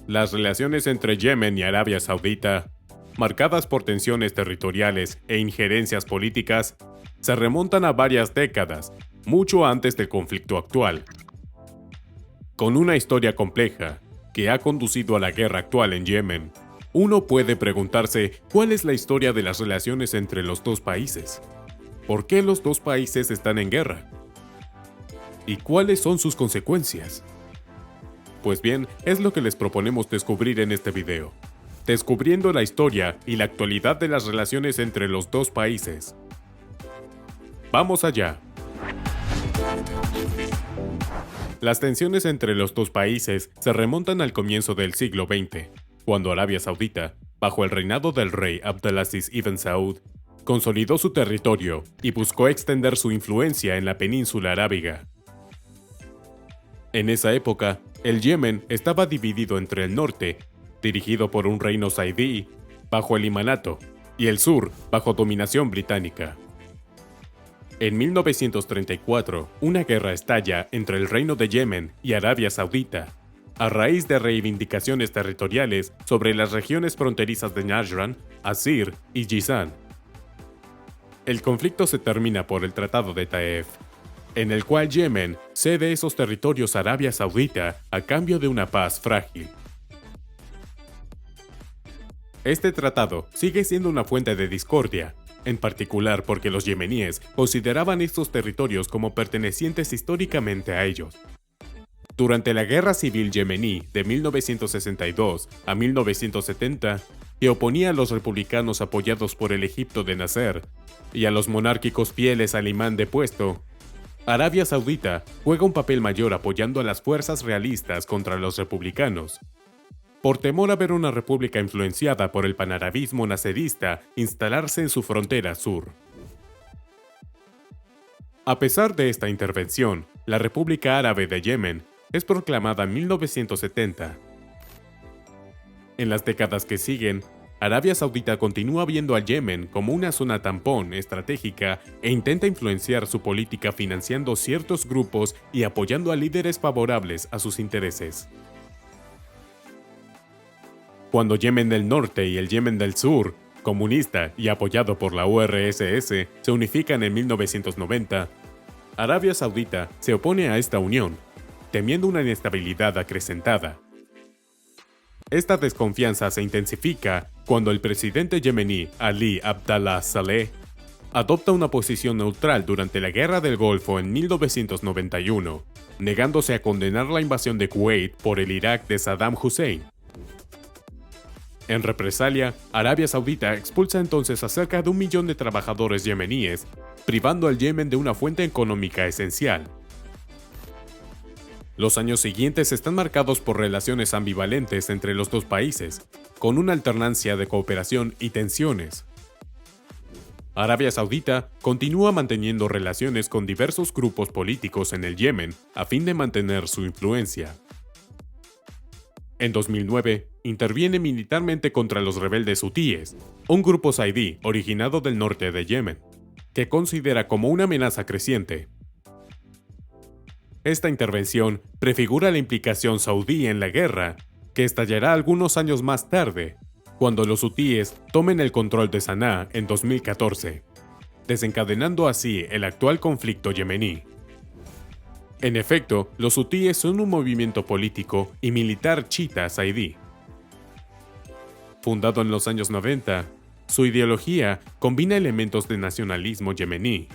Las relaciones entre Yemen y Arabia Saudita, marcadas por tensiones territoriales e injerencias políticas, se remontan a varias décadas, mucho antes del conflicto actual. Con una historia compleja que ha conducido a la guerra actual en Yemen, uno puede preguntarse cuál es la historia de las relaciones entre los dos países. ¿Por qué los dos países están en guerra? ¿Y cuáles son sus consecuencias? Pues bien, es lo que les proponemos descubrir en este video. Descubriendo la historia y la actualidad de las relaciones entre los dos países. ¡Vamos allá! Las tensiones entre los dos países se remontan al comienzo del siglo XX, cuando Arabia Saudita, bajo el reinado del rey Abdelaziz ibn Saud, consolidó su territorio y buscó extender su influencia en la península arábiga. En esa época, el Yemen estaba dividido entre el norte, dirigido por un reino saidí, bajo el imanato, y el sur, bajo dominación británica. En 1934, una guerra estalla entre el Reino de Yemen y Arabia Saudita, a raíz de reivindicaciones territoriales sobre las regiones fronterizas de Najran, Asir y Jizan. El conflicto se termina por el Tratado de Taif, en el cual Yemen cede esos territorios a Arabia Saudita a cambio de una paz frágil. Este tratado sigue siendo una fuente de discordia, en particular porque los yemeníes consideraban estos territorios como pertenecientes históricamente a ellos. Durante la Guerra Civil Yemení de 1962 a 1970, que oponía a los republicanos apoyados por el Egipto de Nasser y a los monárquicos fieles al imán depuesto, Arabia Saudita juega un papel mayor apoyando a las fuerzas realistas contra los republicanos, por temor a ver una república influenciada por el panarabismo nacerista instalarse en su frontera sur. A pesar de esta intervención, la República Árabe de Yemen es proclamada en 1970. En las décadas que siguen, Arabia Saudita continúa viendo al Yemen como una zona tampón estratégica e intenta influenciar su política financiando ciertos grupos y apoyando a líderes favorables a sus intereses. Cuando Yemen del Norte y el Yemen del Sur, comunista y apoyado por la URSS, se unifican en 1990, Arabia Saudita se opone a esta unión, temiendo una inestabilidad acrecentada. Esta desconfianza se intensifica cuando el presidente yemení Ali Abdallah Saleh adopta una posición neutral durante la Guerra del Golfo en 1991, negándose a condenar la invasión de Kuwait por el Irak de Saddam Hussein. En represalia, Arabia Saudita expulsa entonces a cerca de 1 millón de trabajadores yemeníes, privando al Yemen de una fuente económica esencial. Los años siguientes están marcados por relaciones ambivalentes entre los dos países, con una alternancia de cooperación y tensiones. Arabia Saudita continúa manteniendo relaciones con diversos grupos políticos en el Yemen a fin de mantener su influencia. En 2009, interviene militarmente contra los rebeldes hutíes, un grupo saidí originado del norte de Yemen, que considera como una amenaza creciente. Esta intervención prefigura la implicación saudí en la guerra, que estallará algunos años más tarde, cuando los hutíes tomen el control de Sanaa en 2014, desencadenando así el actual conflicto yemení. En efecto, los hutíes son un movimiento político y militar chiita saidí. Fundado en los años 90, su ideología combina elementos de nacionalismo yemení,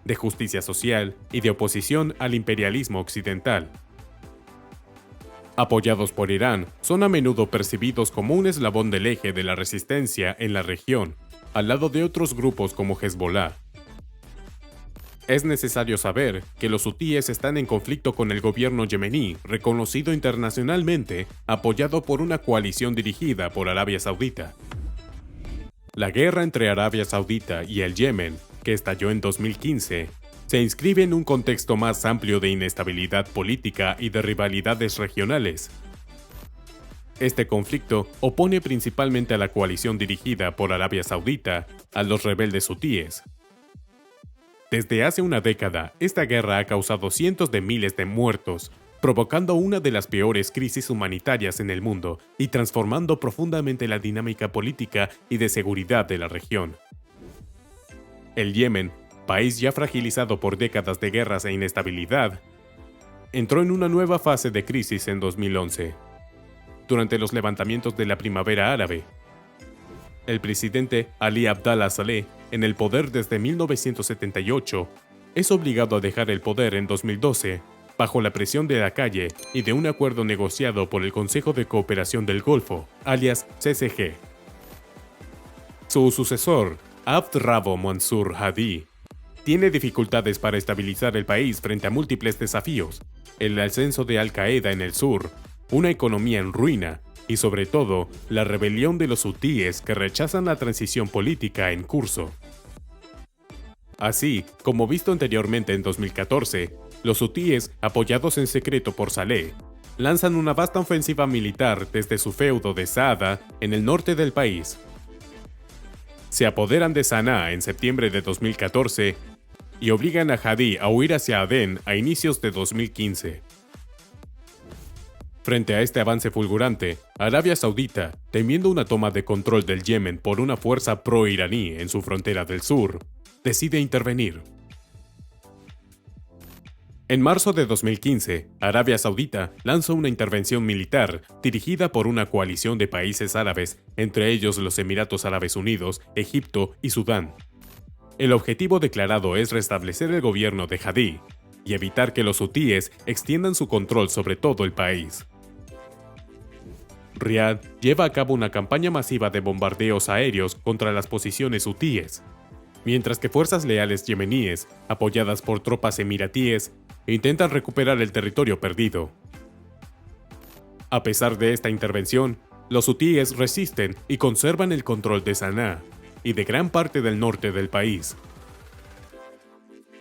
de justicia social y de oposición al imperialismo occidental. Apoyados por Irán, son a menudo percibidos como un eslabón del eje de la resistencia en la región, al lado de otros grupos como Hezbollah. Es necesario saber que los hutíes están en conflicto con el gobierno yemení, reconocido internacionalmente, apoyado por una coalición dirigida por Arabia Saudita. La guerra entre Arabia Saudita y el Yemen, que estalló en 2015, se inscribe en un contexto más amplio de inestabilidad política y de rivalidades regionales. Este conflicto opone principalmente a la coalición dirigida por Arabia Saudita a los rebeldes hutíes. Desde hace una década, esta guerra ha causado cientos de miles de muertos, provocando una de las peores crisis humanitarias en el mundo y transformando profundamente la dinámica política y de seguridad de la región. El Yemen, país ya fragilizado por décadas de guerras e inestabilidad, entró en una nueva fase de crisis en 2011, durante los levantamientos de la Primavera Árabe. El presidente Ali Abdallah Saleh, en el poder desde 1978, es obligado a dejar el poder en 2012, bajo la presión de la calle y de un acuerdo negociado por el Consejo de Cooperación del Golfo, alias CCG. Su sucesor, Abd Rabbo Mansur Hadi, tiene dificultades para estabilizar el país frente a múltiples desafíos: el ascenso de Al-Qaeda en el sur, una economía en ruina y, sobre todo, la rebelión de los hutíes que rechazan la transición política en curso. Así, como visto anteriormente en 2014, los hutíes, apoyados en secreto por Saleh, lanzan una vasta ofensiva militar desde su feudo de Saada, en el norte del país. Se apoderan de Sanaa en septiembre de 2014 y obligan a Hadi a huir hacia Adén a inicios de 2015. Frente a este avance fulgurante, Arabia Saudita, temiendo una toma de control del Yemen por una fuerza pro-iraní en su frontera del sur, decide intervenir. En marzo de 2015, Arabia Saudita lanza una intervención militar dirigida por una coalición de países árabes, entre ellos los Emiratos Árabes Unidos, Egipto y Sudán. El objetivo declarado es restablecer el gobierno de Hadi y evitar que los hutíes extiendan su control sobre todo el país. Riad lleva a cabo una campaña masiva de bombardeos aéreos contra las posiciones hutíes, mientras que fuerzas leales yemeníes, apoyadas por tropas emiratíes, intentan recuperar el territorio perdido. A pesar de esta intervención, los hutíes resisten y conservan el control de Sanaa y de gran parte del norte del país.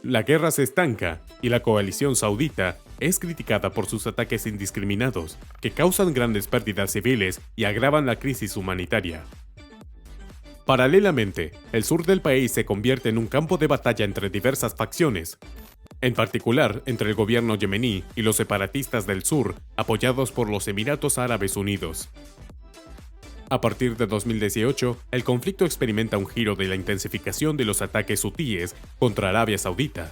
La guerra se estanca y la coalición saudita es criticada por sus ataques indiscriminados, que causan grandes pérdidas civiles y agravan la crisis humanitaria. Paralelamente, el sur del país se convierte en un campo de batalla entre diversas facciones, en particular entre el gobierno yemení y los separatistas del sur, apoyados por los Emiratos Árabes Unidos. A partir de 2018, el conflicto experimenta un giro de la intensificación de los ataques hutíes contra Arabia Saudita.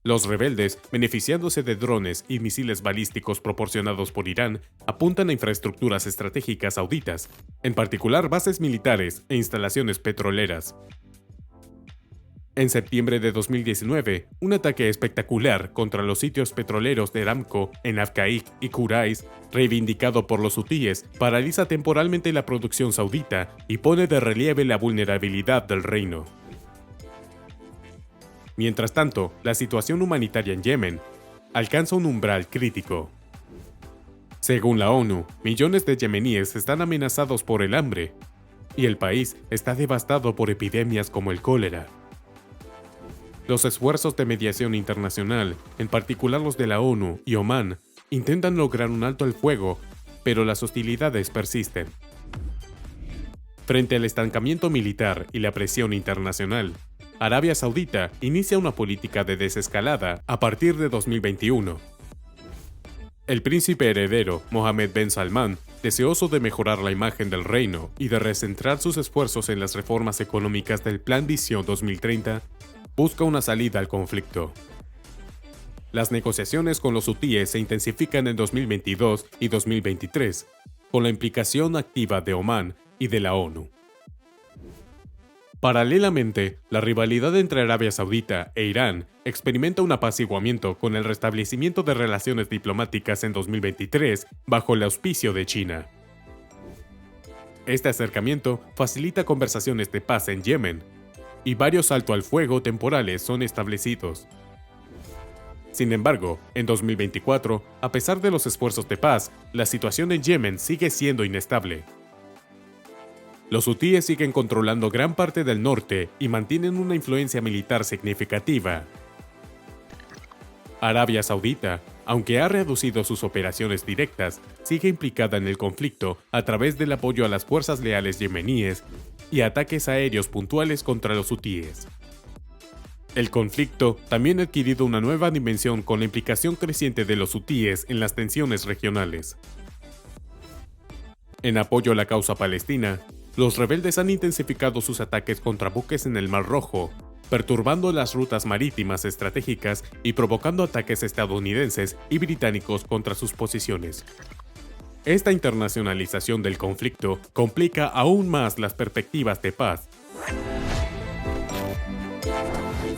Los rebeldes, beneficiándose de drones y misiles balísticos proporcionados por Irán, apuntan a infraestructuras estratégicas sauditas, en particular bases militares e instalaciones petroleras. En septiembre de 2019, un ataque espectacular contra los sitios petroleros de Aramco en Afqaiq y Kurais, reivindicado por los hutíes, paraliza temporalmente la producción saudita y pone de relieve la vulnerabilidad del reino. Mientras tanto, la situación humanitaria en Yemen alcanza un umbral crítico. Según la ONU, millones de yemeníes están amenazados por el hambre, y el país está devastado por epidemias como el cólera. Los esfuerzos de mediación internacional, en particular los de la ONU y Omán, intentan lograr un alto al fuego, pero las hostilidades persisten. Frente al estancamiento militar y la presión internacional, Arabia Saudita inicia una política de desescalada a partir de 2021. El príncipe heredero, Mohammed bin Salman, deseoso de mejorar la imagen del reino y de recentrar sus esfuerzos en las reformas económicas del Plan Visión 2030, busca una salida al conflicto. Las negociaciones con los hutíes se intensifican en 2022 y 2023, con la implicación activa de Omán y de la ONU. Paralelamente, la rivalidad entre Arabia Saudita e Irán experimenta un apaciguamiento con el restablecimiento de relaciones diplomáticas en 2023 bajo el auspicio de China. Este acercamiento facilita conversaciones de paz en Yemen, y varios alto al fuego temporales son establecidos. Sin embargo, en 2024, a pesar de los esfuerzos de paz, la situación en Yemen sigue siendo inestable. Los hutíes siguen controlando gran parte del norte y mantienen una influencia militar significativa. Arabia Saudita, aunque ha reducido sus operaciones directas, sigue implicada en el conflicto a través del apoyo a las fuerzas leales yemeníes y ataques aéreos puntuales contra los hutíes. El conflicto también ha adquirido una nueva dimensión con la implicación creciente de los hutíes en las tensiones regionales. En apoyo a la causa palestina, los rebeldes han intensificado sus ataques contra buques en el Mar Rojo, perturbando las rutas marítimas estratégicas y provocando ataques estadounidenses y británicos contra sus posiciones. Esta internacionalización del conflicto complica aún más las perspectivas de paz.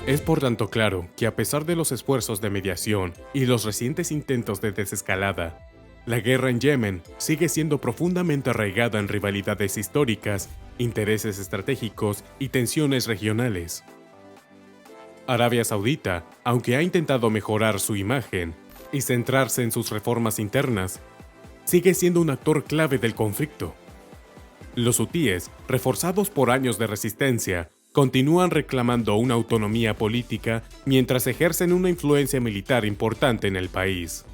Es por tanto claro que a pesar de los esfuerzos de mediación y los recientes intentos de desescalada, la guerra en Yemen sigue siendo profundamente arraigada en rivalidades históricas, intereses estratégicos y tensiones regionales. Arabia Saudita, aunque ha intentado mejorar su imagen y centrarse en sus reformas internas, sigue siendo un actor clave del conflicto. Los hutíes, reforzados por años de resistencia, continúan reclamando una autonomía política mientras ejercen una influencia militar importante en el país.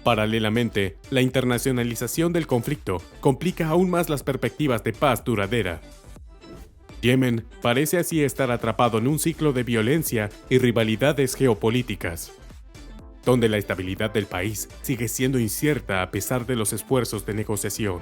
Paralelamente, la internacionalización del conflicto complica aún más las perspectivas de paz duradera. Yemen parece así estar atrapado en un ciclo de violencia y rivalidades geopolíticas, donde la estabilidad del país sigue siendo incierta a pesar de los esfuerzos de negociación.